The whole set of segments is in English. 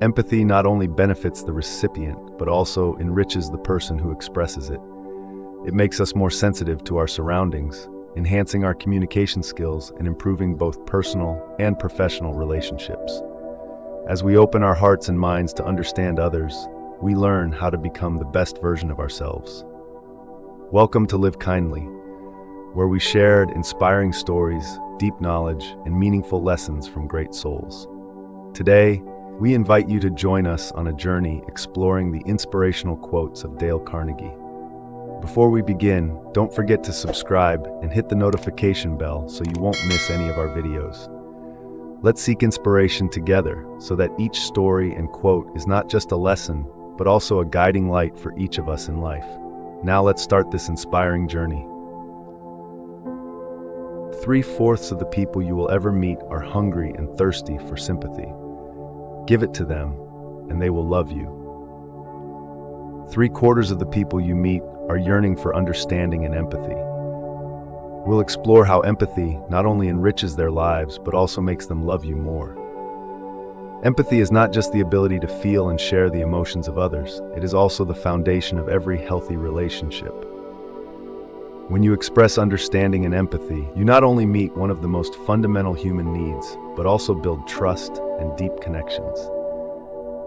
Empathy not only benefits the recipient, but also enriches the person who expresses it. It makes us more sensitive to our surroundings, enhancing our communication skills and improving both personal and professional relationships. As we open our hearts and minds to understand others, we learn how to become the best version of ourselves. Welcome to Live Kindly, where we shared inspiring stories, deep knowledge, and meaningful lessons from great souls. Today, we invite you to join us on a journey exploring the inspirational quotes of Dale Carnegie. Before we begin, don't forget to subscribe and hit the notification bell so you won't miss any of our videos. Let's seek inspiration together so that each story and quote is not just a lesson, but also a guiding light for each of us in life. Now let's start this inspiring journey. 3/4 of the people you will ever meet are hungry and thirsty for sympathy. Give it to them, and they will love you. 3/4 of the people you meet are yearning for understanding and empathy. We'll explore how empathy not only enriches their lives, but also makes them love you more. Empathy is not just the ability to feel and share the emotions of others, it is also the foundation of every healthy relationship. When you express understanding and empathy, you not only meet one of the most fundamental human needs, but also build trust and deep connections.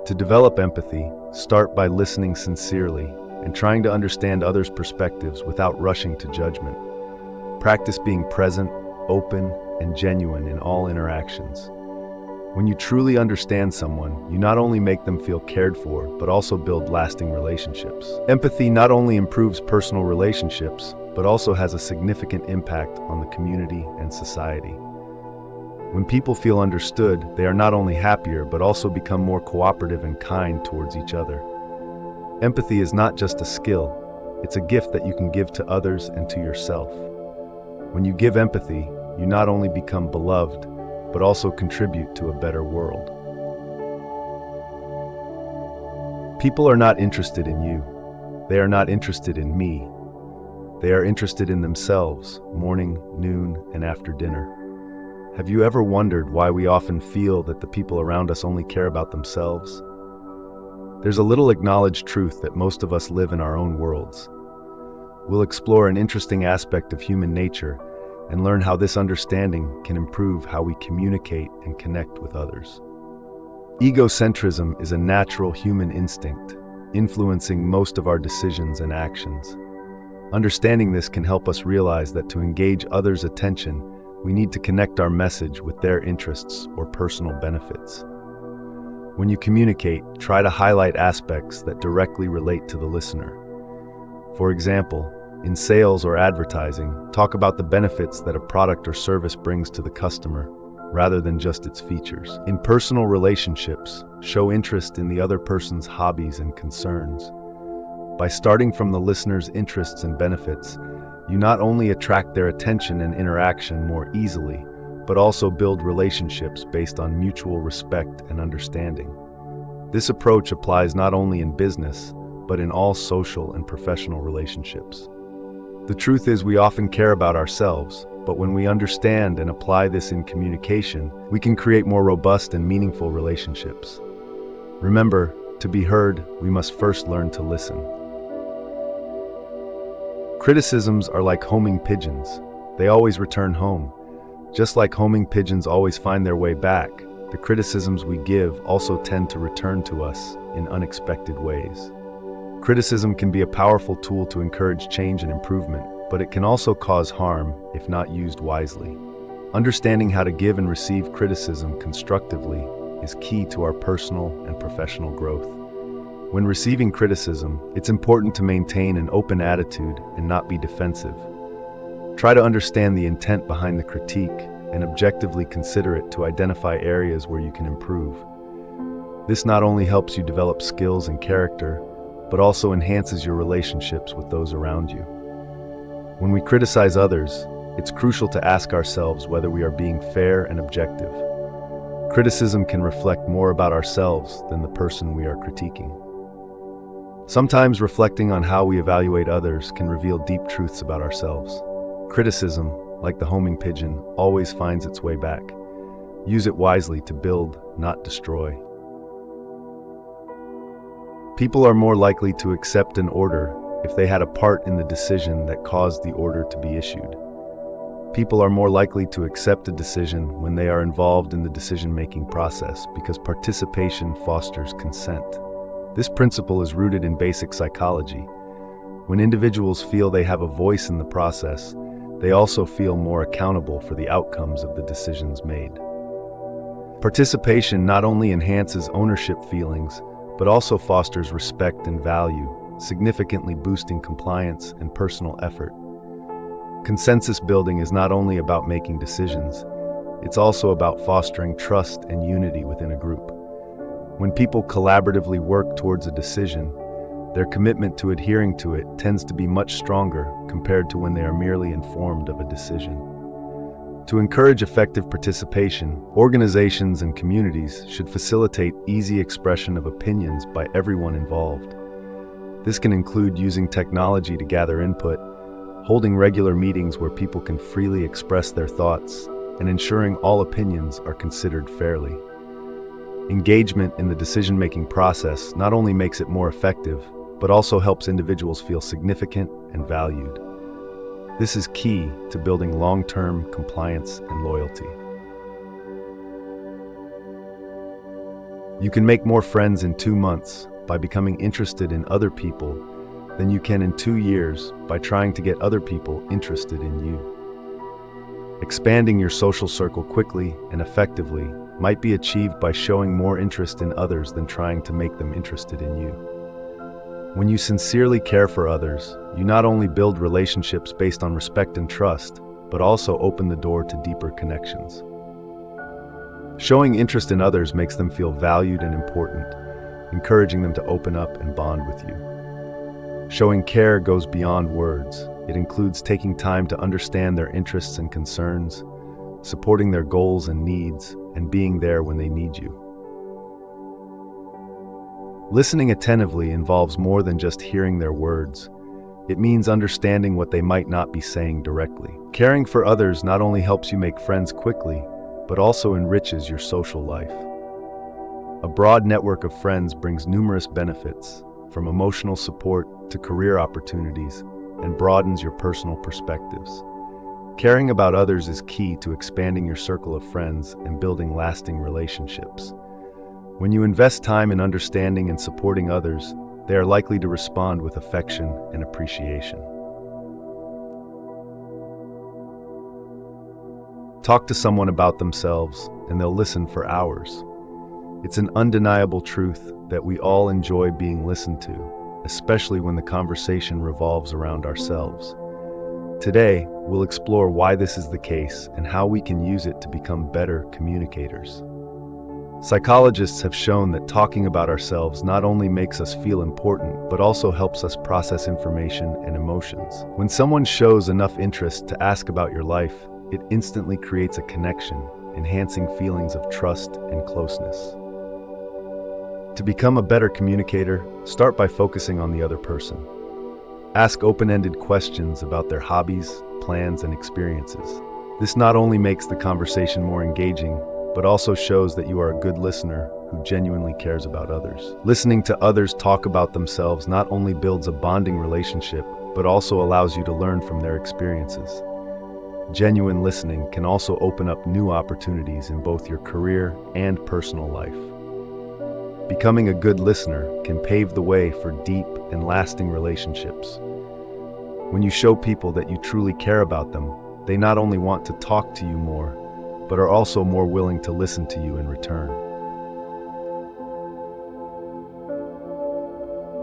To develop empathy, start by listening sincerely and trying to understand others' perspectives without rushing to judgment. Practice being present, open, and genuine in all interactions. When you truly understand someone, you not only make them feel cared for, but also build lasting relationships. Empathy not only improves personal relationships, but also has a significant impact on the community and society. When people feel understood, they are not only happier, but also become more cooperative and kind towards each other. Empathy is not just a skill, it's a gift that you can give to others and to yourself. When you give empathy, you not only become beloved, but also contribute to a better world. People are not interested in you. They are not interested in me. They are interested in themselves, morning, noon, and after dinner. Have you ever wondered why we often feel that the people around us only care about themselves? There's a little acknowledged truth that most of us live in our own worlds. We'll explore an interesting aspect of human nature and learn how this understanding can improve how we communicate and connect with others. Egocentrism is a natural human instinct, influencing most of our decisions and actions. Understanding this can help us realize that to engage others' attention, we need to connect our message with their interests or personal benefits. When you communicate, try to highlight aspects that directly relate to the listener. For example, in sales or advertising, talk about the benefits that a product or service brings to the customer, rather than just its features. In personal relationships, show interest in the other person's hobbies and concerns. By starting from the listener's interests and benefits, you not only attract their attention and interaction more easily, but also build relationships based on mutual respect and understanding. This approach applies not only in business, but in all social and professional relationships. The truth is, we often care about ourselves, but when we understand and apply this in communication, we can create more robust and meaningful relationships. Remember, to be heard, we must first learn to listen. Criticisms are like homing pigeons. They always return home. Just like homing pigeons always find their way back, the criticisms we give also tend to return to us in unexpected ways. Criticism can be a powerful tool to encourage change and improvement, but it can also cause harm if not used wisely. Understanding how to give and receive criticism constructively is key to our personal and professional growth. When receiving criticism, it's important to maintain an open attitude and not be defensive. Try to understand the intent behind the critique and objectively consider it to identify areas where you can improve. This not only helps you develop skills and character, but also enhances your relationships with those around you. When we criticize others, it's crucial to ask ourselves whether we are being fair and objective. Criticism can reflect more about ourselves than the person we are critiquing. Sometimes reflecting on how we evaluate others can reveal deep truths about ourselves. Criticism, like the homing pigeon, always finds its way back. Use it wisely to build, not destroy. People are more likely to accept an order if they had a part in the decision that caused the order to be issued. People are more likely to accept a decision when they are involved in the decision-making process because participation fosters consent. This principle is rooted in basic psychology. When individuals feel they have a voice in the process, they also feel more accountable for the outcomes of the decisions made. Participation not only enhances ownership feelings, but also fosters respect and value, significantly boosting compliance and personal effort. Consensus building is not only about making decisions, it's also about fostering trust and unity within a group. When people collaboratively work towards a decision, their commitment to adhering to it tends to be much stronger compared to when they are merely informed of a decision. To encourage effective participation, organizations and communities should facilitate easy expression of opinions by everyone involved. This can include using technology to gather input, holding regular meetings where people can freely express their thoughts, and ensuring all opinions are considered fairly. Engagement in the decision-making process not only makes it more effective, but also helps individuals feel significant and valued. This is key to building long-term compliance and loyalty. You can make more friends in 2 months by becoming interested in other people than you can in 2 years by trying to get other people interested in you. Expanding your social circle quickly and effectively might be achieved by showing more interest in others than trying to make them interested in you. When you sincerely care for others, you not only build relationships based on respect and trust, but also open the door to deeper connections. Showing interest in others makes them feel valued and important, encouraging them to open up and bond with you. Showing care goes beyond words. It includes taking time to understand their interests and concerns, supporting their goals and needs, and being there when they need you. Listening attentively involves more than just hearing their words. It means understanding what they might not be saying directly. Caring for others not only helps you make friends quickly, but also enriches your social life. A broad network of friends brings numerous benefits, from emotional support to career opportunities, and broadens your personal perspectives. Caring about others is key to expanding your circle of friends and building lasting relationships. When you invest time in understanding and supporting others, they are likely to respond with affection and appreciation. Talk to someone about themselves, and they'll listen for hours. It's an undeniable truth that we all enjoy being listened to, especially when the conversation revolves around ourselves. Today, we'll explore why this is the case and how we can use it to become better communicators. Psychologists have shown that talking about ourselves not only makes us feel important, but also helps us process information and emotions. When someone shows enough interest to ask about your life, it instantly creates a connection, enhancing feelings of trust and closeness. To become a better communicator, start by focusing on the other person. Ask open-ended questions about their hobbies, plans, and experiences. This not only makes the conversation more engaging, but also shows that you are a good listener who genuinely cares about others. Listening to others talk about themselves not only builds a bonding relationship, but also allows you to learn from their experiences. Genuine listening can also open up new opportunities in both your career and personal life. Becoming a good listener can pave the way for deep and lasting relationships. When you show people that you truly care about them, they not only want to talk to you more, but are also more willing to listen to you in return.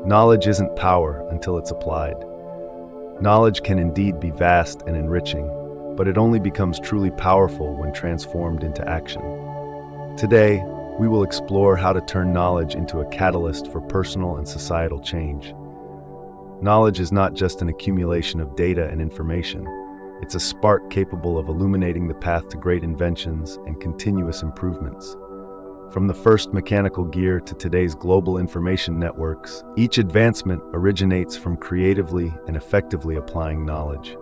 Knowledge isn't power until it's applied. Knowledge can indeed be vast and enriching, but it only becomes truly powerful when transformed into action. Today, we will explore how to turn knowledge into a catalyst for personal and societal change. Knowledge is not just an accumulation of data and information. It's a spark capable of illuminating the path to great inventions and continuous improvements. From the first mechanical gear to today's global information networks, each advancement originates from creatively and effectively applying knowledge.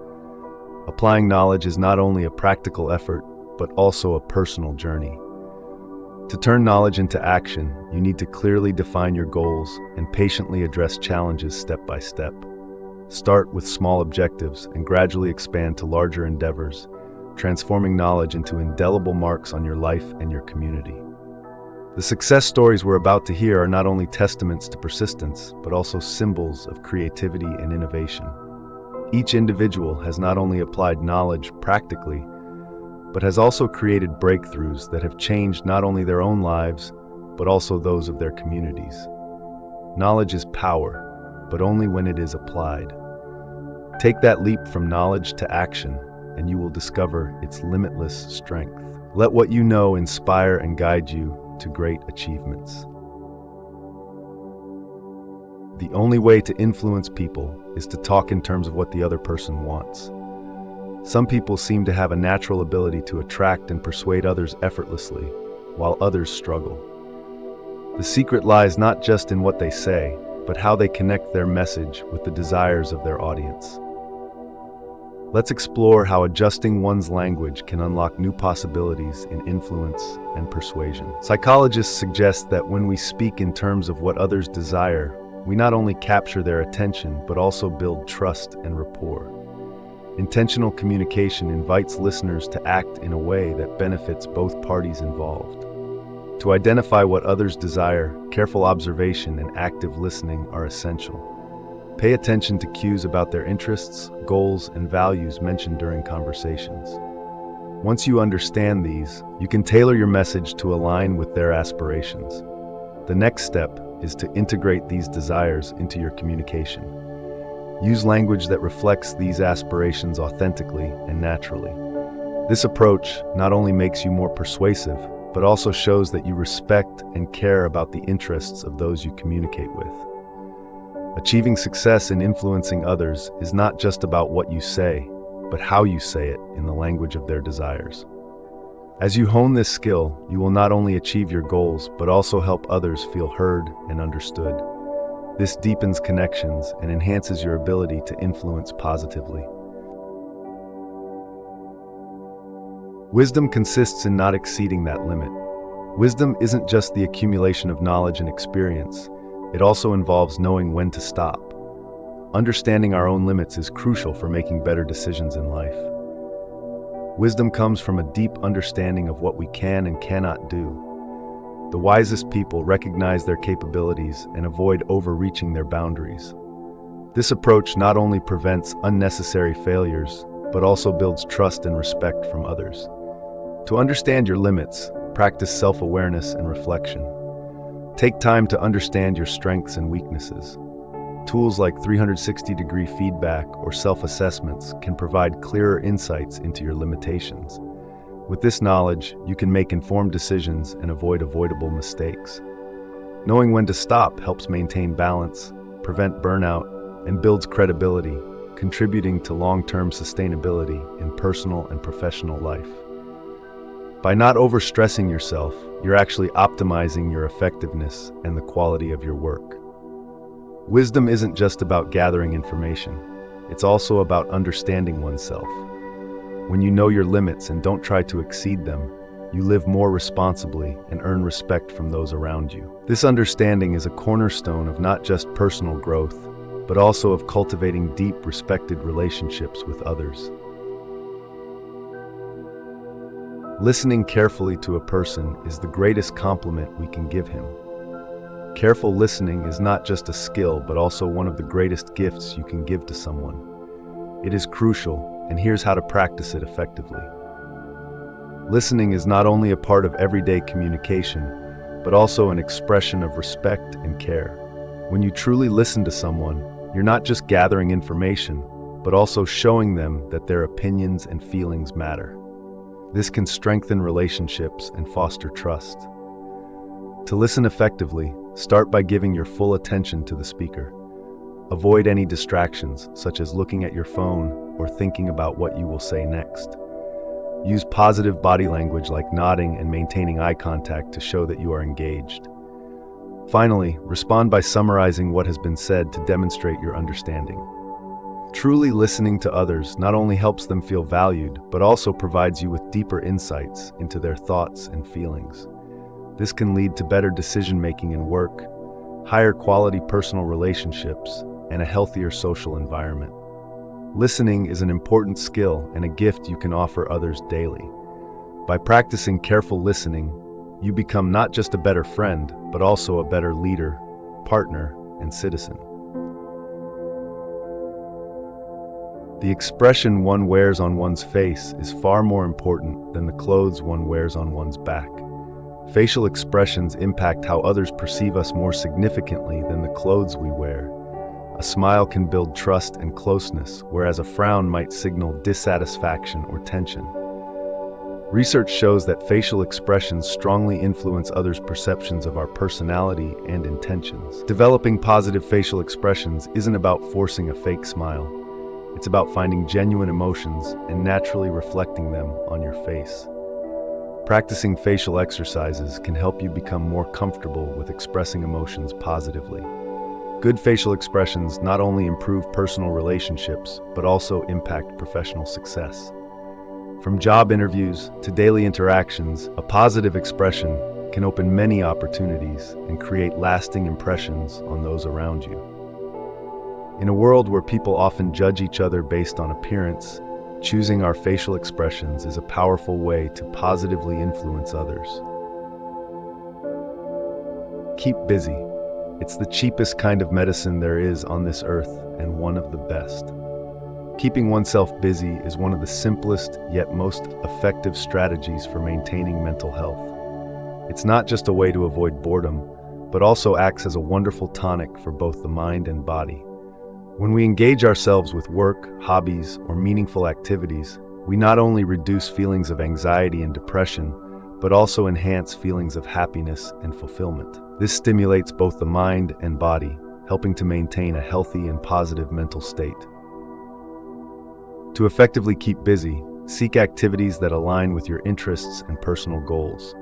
Applying knowledge is not only a practical effort, but also a personal journey. To turn knowledge into action, you need to clearly define your goals and patiently address challenges step by step. Start with small objectives and gradually expand to larger endeavors, transforming knowledge into indelible marks on your life and your community. The success stories we're about to hear are not only testaments to persistence, but also symbols of creativity and innovation. Each individual has not only applied knowledge practically, but has also created breakthroughs that have changed not only their own lives, but also those of their communities. Knowledge is power, but only when it is applied. Take that leap from knowledge to action, and you will discover its limitless strength. Let what you know inspire and guide you to great achievements. The only way to influence people is to talk in terms of what the other person wants. Some people seem to have a natural ability to attract and persuade others effortlessly, while others struggle. The secret lies not just in what they say, but how they connect their message with the desires of their audience. Let's explore how adjusting one's language can unlock new possibilities in influence and persuasion. Psychologists suggest that when we speak in terms of what others desire, we not only capture their attention, but also build trust and rapport. Intentional communication invites listeners to act in a way that benefits both parties involved. To identify what others desire, careful observation and active listening are essential. Pay attention to cues about their interests, goals, and values mentioned during conversations. Once you understand these, you can tailor your message to align with their aspirations. The next step is to integrate these desires into your communication. Use language that reflects these aspirations authentically and naturally. This approach not only makes you more persuasive, but also shows that you respect and care about the interests of those you communicate with. Achieving success in influencing others is not just about what you say, but how you say it in the language of their desires. As you hone this skill, you will not only achieve your goals, but also help others feel heard and understood. This deepens connections and enhances your ability to influence positively. Wisdom consists in not exceeding that limit. Wisdom isn't just the accumulation of knowledge and experience. It also involves knowing when to stop. Understanding our own limits is crucial for making better decisions in life. Wisdom comes from a deep understanding of what we can and cannot do. The wisest people recognize their capabilities and avoid overreaching their boundaries. This approach not only prevents unnecessary failures, but also builds trust and respect from others. To understand your limits, practice self-awareness and reflection. Take time to understand your strengths and weaknesses. Tools like 360-degree feedback or self-assessments can provide clearer insights into your limitations. With this knowledge, you can make informed decisions and avoid avoidable mistakes. Knowing when to stop helps maintain balance, prevent burnout, and builds credibility, contributing to long-term sustainability in personal and professional life. By not overstressing yourself, you're actually optimizing your effectiveness and the quality of your work. Wisdom isn't just about gathering information. It's also about understanding oneself. When you know your limits and don't try to exceed them, you live more responsibly and earn respect from those around you. This understanding is a cornerstone of not just personal growth, but also of cultivating deep, respected relationships with others. Listening carefully to a person is the greatest compliment we can give him. Careful listening is not just a skill, but also one of the greatest gifts you can give to someone. It is crucial, and here's how to practice it effectively. Listening is not only a part of everyday communication, but also an expression of respect and care. When you truly listen to someone, you're not just gathering information, but also showing them that their opinions and feelings matter. This can strengthen relationships and foster trust. To listen effectively, start by giving your full attention to the speaker. Avoid any distractions, such as looking at your phone or thinking about what you will say next. Use positive body language like nodding and maintaining eye contact to show that you are engaged. Finally, respond by summarizing what has been said to demonstrate your understanding. Truly listening to others not only helps them feel valued, but also provides you with deeper insights into their thoughts and feelings. This can lead to better decision-making in work, higher quality personal relationships, and a healthier social environment. Listening is an important skill and a gift you can offer others daily. By practicing careful listening, you become not just a better friend, but also a better leader, partner, and citizen. The expression one wears on one's face is far more important than the clothes one wears on one's back. Facial expressions impact how others perceive us more significantly than the clothes we wear. A smile can build trust and closeness, whereas a frown might signal dissatisfaction or tension. Research shows that facial expressions strongly influence others' perceptions of our personality and intentions. Developing positive facial expressions isn't about forcing a fake smile. It's about finding genuine emotions and naturally reflecting them on your face. Practicing facial exercises can help you become more comfortable with expressing emotions positively. Good facial expressions not only improve personal relationships, but also impact professional success. From job interviews to daily interactions, a positive expression can open many opportunities and create lasting impressions on those around you. In a world where people often judge each other based on appearance, choosing our facial expressions is a powerful way to positively influence others. Keep busy. It's the cheapest kind of medicine there is on this earth and one of the best. Keeping oneself busy is one of the simplest yet most effective strategies for maintaining mental health. It's not just a way to avoid boredom, but also acts as a wonderful tonic for both the mind and body. When we engage ourselves with work, hobbies, or meaningful activities, we not only reduce feelings of anxiety and depression, but also enhance feelings of happiness and fulfillment. This stimulates both the mind and body, helping to maintain a healthy and positive mental state. To effectively keep busy, seek activities that align with your interests and personal goals.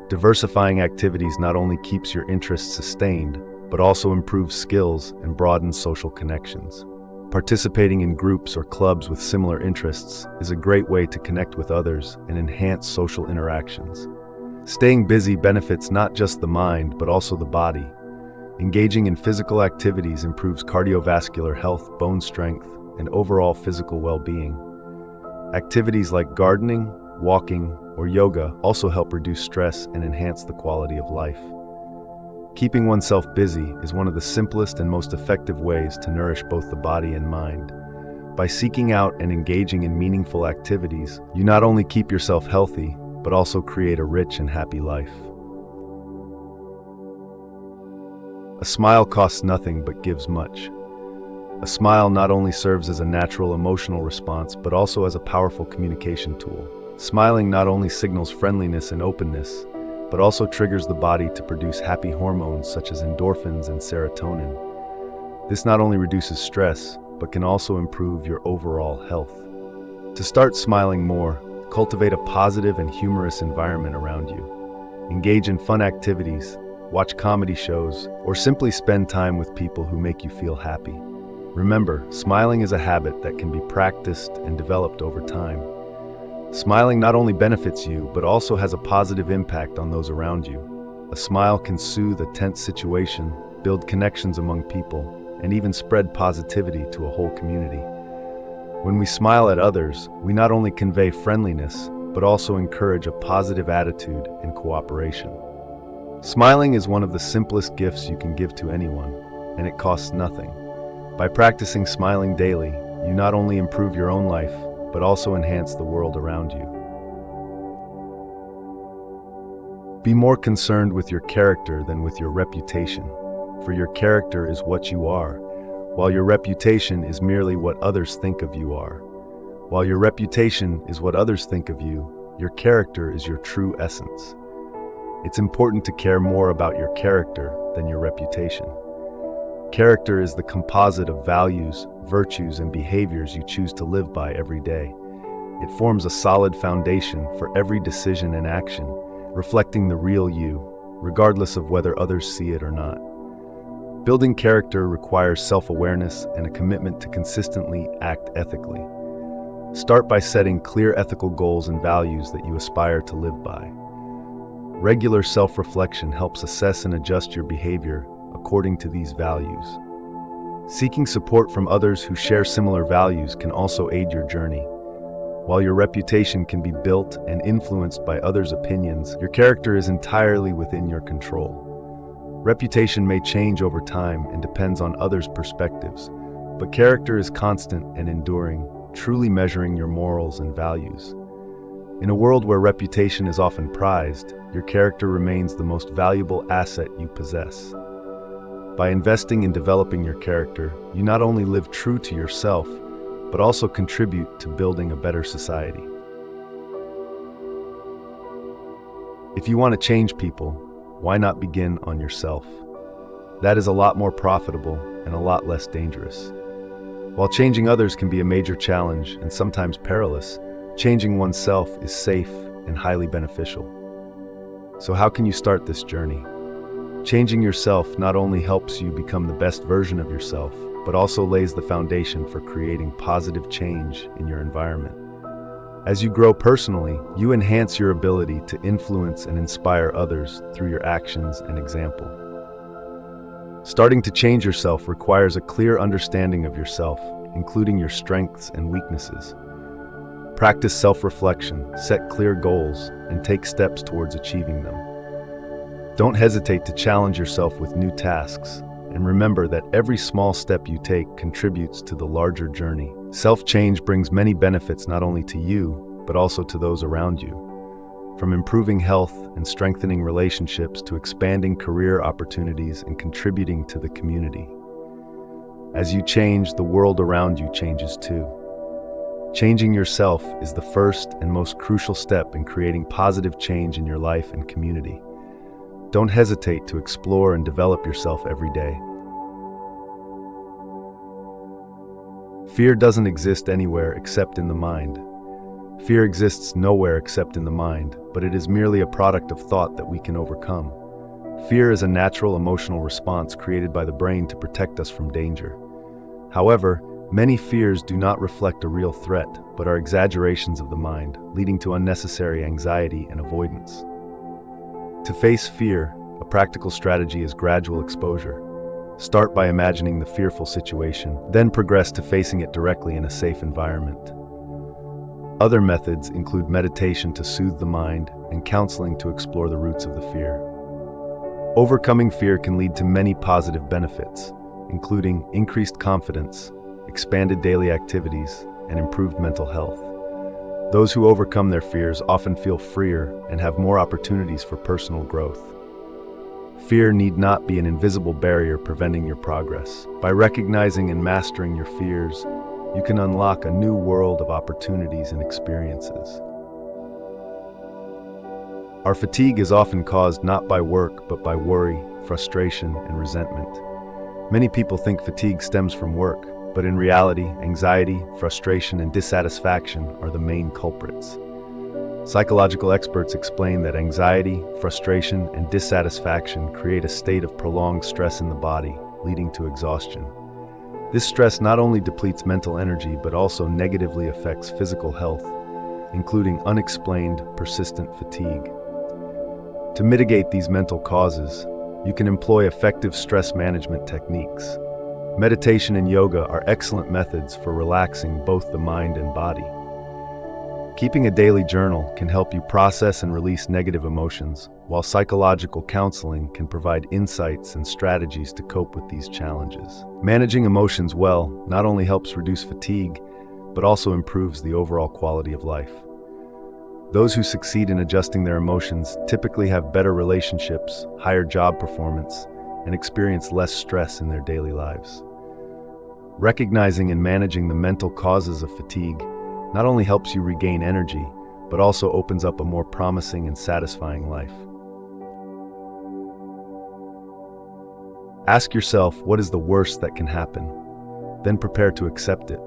Diversifying activities not only keeps your interests sustained, but also improves skills and broadens social connections. Participating in groups or clubs with similar interests is a great way to connect with others and enhance social interactions. Staying busy benefits not just the mind, but also the body. Engaging in physical activities improves cardiovascular health, bone strength, and overall physical well-being. Activities like gardening, walking, or yoga also help reduce stress and enhance the quality of life. Keeping oneself busy is one of the simplest and most effective ways to nourish both the body and mind. By seeking out and engaging in meaningful activities, you not only keep yourself healthy, but also create a rich and happy life. A smile costs nothing but gives much. A smile not only serves as a natural emotional response, but also as a powerful communication tool. Smiling not only signals friendliness and openness, but also triggers the body to produce happy hormones such as endorphins and serotonin. This not only reduces stress, but can also improve your overall health. To start smiling more, cultivate a positive and humorous environment around you. Engage in fun activities, watch comedy shows, or simply spend time with people who make you feel happy. Remember, smiling is a habit that can be practiced and developed over time. Smiling not only benefits you, but also has a positive impact on those around you. A smile can soothe a tense situation, build connections among people, and even spread positivity to a whole community. When we smile at others, we not only convey friendliness, but also encourage a positive attitude and cooperation. Smiling is one of the simplest gifts you can give to anyone, and it costs nothing. By practicing smiling daily, you not only improve your own life, but also enhance the world around you. Be more concerned with your character than with your reputation, for your character is what you are, while your reputation is merely what others think of you are. While your reputation is what others think of you, your character is your true essence. It's important to care more about your character than your reputation. Character is the composite of values, virtues, and behaviors you choose to live by every day. It forms a solid foundation for every decision and action, reflecting the real you, regardless of whether others see it or not. Building character requires self-awareness and a commitment to consistently act ethically. Start by setting clear ethical goals and values that you aspire to live by. Regular self-reflection helps assess and adjust your behavior according to these values. Seeking support from others who share similar values can also aid your journey. While your reputation can be built and influenced by others' opinions, your character is entirely within your control. Reputation may change over time and depends on others' perspectives, but character is constant and enduring, truly measuring your morals and values. In a world where reputation is often prized, your character remains the most valuable asset you possess. By investing in developing your character, you not only live true to yourself, but also contribute to building a better society. If you want to change people, why not begin on yourself? That is a lot more profitable and a lot less dangerous. While changing others can be a major challenge and sometimes perilous, changing oneself is safe and highly beneficial. So how can you start this journey? Changing yourself not only helps you become the best version of yourself, but also lays the foundation for creating positive change in your environment. As you grow personally, you enhance your ability to influence and inspire others through your actions and example. Starting to change yourself requires a clear understanding of yourself, including your strengths and weaknesses. Practice self-reflection, set clear goals, and take steps towards achieving them. Don't hesitate to challenge yourself with new tasks, and remember that every small step you take contributes to the larger journey. Self-change brings many benefits not only to you, but also to those around you. From improving health and strengthening relationships to expanding career opportunities and contributing to the community. As you change, the world around you changes too. Changing yourself is the first and most crucial step in creating positive change in your life and community. Don't hesitate to explore and develop yourself every day. Fear doesn't exist anywhere except in the mind. Fear exists nowhere except in the mind, but it is merely a product of thought that we can overcome. Fear is a natural emotional response created by the brain to protect us from danger. However, many fears do not reflect a real threat, but are exaggerations of the mind, leading to unnecessary anxiety and avoidance. To face fear, a practical strategy is gradual exposure. Start by imagining the fearful situation, then progress to facing it directly in a safe environment. Other methods include meditation to soothe the mind and counseling to explore the roots of the fear. Overcoming fear can lead to many positive benefits, including increased confidence, expanded daily activities, and improved mental health. Those who overcome their fears often feel freer and have more opportunities for personal growth. Fear need not be an invisible barrier preventing your progress. By recognizing and mastering your fears, you can unlock a new world of opportunities and experiences. Our fatigue is often caused not by work, but by worry, frustration, and resentment. Many people think fatigue stems from work, but in reality, anxiety, frustration, and dissatisfaction are the main culprits. Psychological experts explain that anxiety, frustration, and dissatisfaction create a state of prolonged stress in the body, leading to exhaustion. This stress not only depletes mental energy, but also negatively affects physical health, including unexplained, persistent fatigue. To mitigate these mental causes, you can employ effective stress management techniques. Meditation and yoga are excellent methods for relaxing both the mind and body. Keeping a daily journal can help you process and release negative emotions, while psychological counseling can provide insights and strategies to cope with these challenges. Managing emotions well not only helps reduce fatigue, but also improves the overall quality of life. Those who succeed in adjusting their emotions typically have better relationships, higher job performance, and experience less stress in their daily lives. Recognizing and managing the mental causes of fatigue not only helps you regain energy, but also opens up a more promising and satisfying life. Ask yourself, what is the worst that can happen? Then prepare to accept it.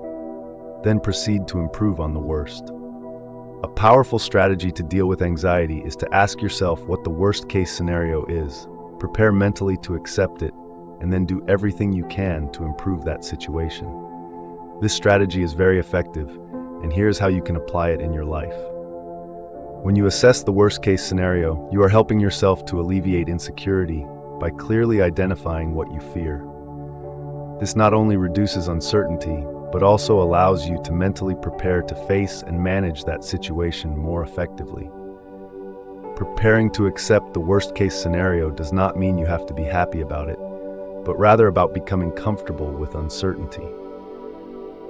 Then proceed to improve on the worst. A powerful strategy to deal with anxiety is to ask yourself what the worst-case scenario is, prepare mentally to accept it, and then do everything you can to improve that situation. This strategy is very effective, and here's how you can apply it in your life. When you assess the worst-case scenario, you are helping yourself to alleviate insecurity by clearly identifying what you fear. This not only reduces uncertainty, but also allows you to mentally prepare to face and manage that situation more effectively. Preparing to accept the worst-case scenario does not mean you have to be happy about it, but rather about becoming comfortable with uncertainty.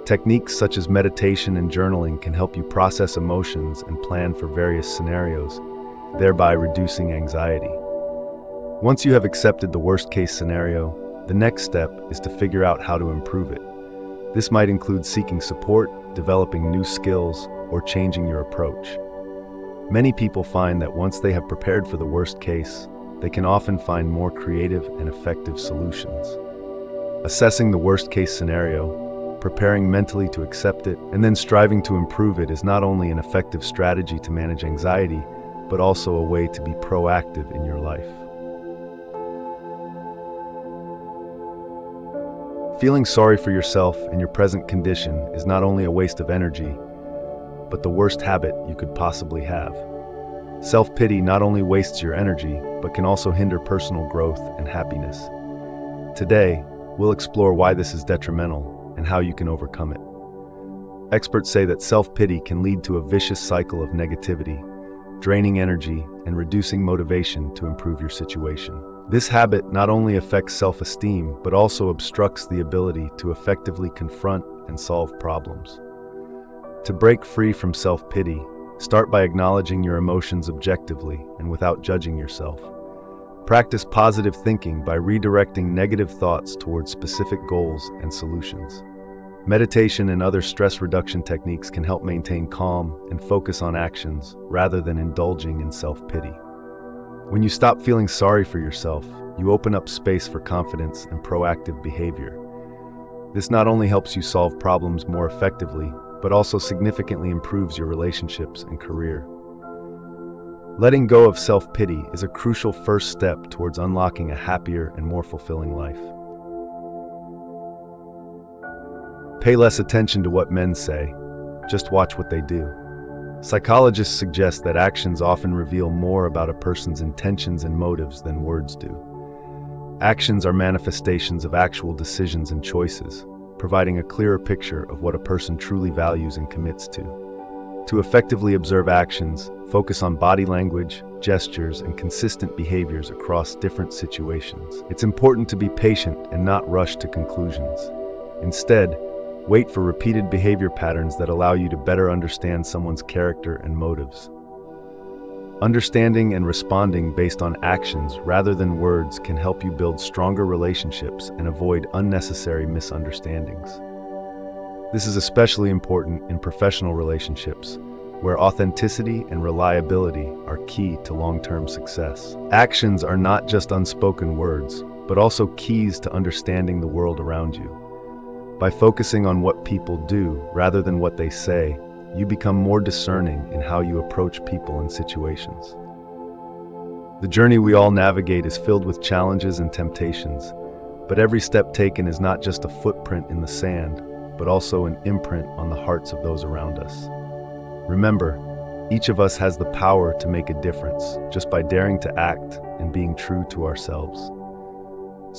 Techniques such as meditation and journaling can help you process emotions and plan for various scenarios, thereby reducing anxiety. Once you have accepted the worst-case scenario, the next step is to figure out how to improve it. This might include seeking support, developing new skills, or changing your approach. Many people find that once they have prepared for the worst case, they can often find more creative and effective solutions. Assessing the worst-case scenario, preparing mentally to accept it, and then striving to improve it is not only an effective strategy to manage anxiety, but also a way to be proactive in your life. Feeling sorry for yourself and your present condition is not only a waste of energy, but the worst habit you could possibly have. Self-pity not only wastes your energy, but can also hinder personal growth and happiness. Today, we'll explore why this is detrimental and how you can overcome it. Experts say that self-pity can lead to a vicious cycle of negativity, draining energy and reducing motivation to improve your situation. This habit not only affects self-esteem, but also obstructs the ability to effectively confront and solve problems. To break free from self-pity, start by acknowledging your emotions objectively and without judging yourself. Practice positive thinking by redirecting negative thoughts towards specific goals and solutions. Meditation and other stress reduction techniques can help maintain calm and focus on actions rather than indulging in self-pity. When you stop feeling sorry for yourself, you open up space for confidence and proactive behavior. This not only helps you solve problems more effectively, but also significantly improves your relationships and career. Letting go of self-pity is a crucial first step towards unlocking a happier and more fulfilling life. Pay less attention to what men say, just watch what they do. Psychologists suggest that actions often reveal more about a person's intentions and motives than words do. Actions are manifestations of actual decisions and choices, providing a clearer picture of what a person truly values and commits to. To effectively observe actions, focus on body language, gestures, and consistent behaviors across different situations. It's important to be patient and not rush to conclusions. Instead, wait for repeated behavior patterns that allow you to better understand someone's character and motives. Understanding and responding based on actions rather than words can help you build stronger relationships and avoid unnecessary misunderstandings. This is especially important in professional relationships, where authenticity and reliability are key to long-term success. Actions are not just unspoken words, but also keys to understanding the world around you. By focusing on what people do rather than what they say, you become more discerning in how you approach people and situations. The journey we all navigate is filled with challenges and temptations, but every step taken is not just a footprint in the sand, but also an imprint on the hearts of those around us. Remember, each of us has the power to make a difference just by daring to act and being true to ourselves.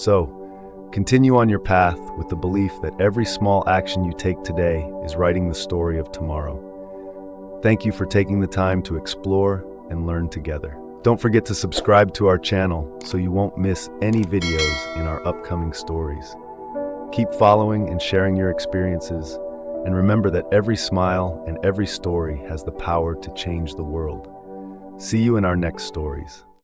So, continue on your path with the belief that every small action you take today is writing the story of tomorrow. Thank you for taking the time to explore and learn together. Don't forget to subscribe to our channel so you won't miss any videos in our upcoming stories. Keep following and sharing your experiences, and remember that every smile and every story has the power to change the world. See you in our next stories.